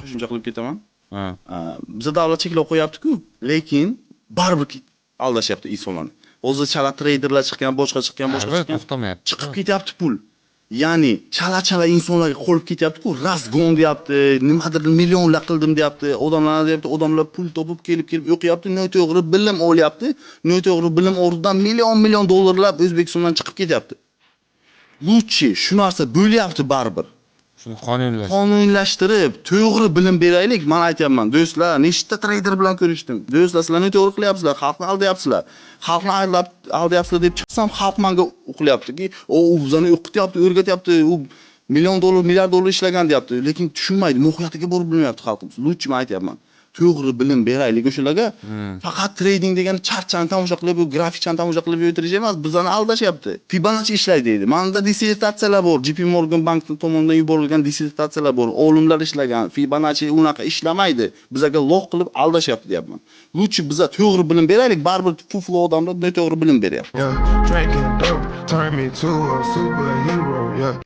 qo'shimcha qilib ketaman. Ha. Bizda davlat cheklov qo'yapti-ku, lekin baribir aldashyapti insonlarni. Hozir chala treyderlar chiqqan, boshqa chiqqan. To'xtamayapti. Chiqib ketyapti pul. Ya'ni chala insonlarga qo'lib ketyapti-ku, rasgon deyapti, nimadir millionlar qildim deyapti, odamlar deyapti, odamlar pul topib kelib o'qiyapti, noto'g'ri bilim olyapti, noto'g'ri bilim ortidan million dollarlab O'zbekistondan chiqib ketyapti. Lutchi shu narsa bo'lyapti baribir. Shuni qonunlash. Qonunlashtirib, to'g'ri bilim beraylik. Men aytayapman, do'stlar, nechta trader bilan ko'rishdim. Do'stlar, sizlar noto'g'ri qilyapsizlar, xalqni aldayapsizlar. Xalqni aldayapsizlar deb chiqsam, xalq menga o'qilyaptiki, u bizani o'qityapti, o'rgatyapti, u milliard dollar ishlagan deyapti. Lekin tushunmaydi, mohiyatiga borib bilmayapti xalqimiz. Lutchi men aytayapman. To'g'ri bilim beraylik o'shalarga. Faqat trading degan charchani tomosha qilib, grafikchani tomosha qilib o'tirish emas, bizani aldashyapti. Fibonacci ishlaydi deydi. Menda dissertatsiyalar bor, JP Morgan Bank tomonidan yuborilgan dissertatsiyalar bor. Olimlar ishlagan. Fibonacci unaqa ishlamaydi. Bizga loq qilib aldashyapti deyapman. Lutchi biza to'g'ri bilim beraylik, baribir fuflo odamlar noto'g'ri bilim beryapti. Yeah, drinking dope, turn me to a superhero, yeah.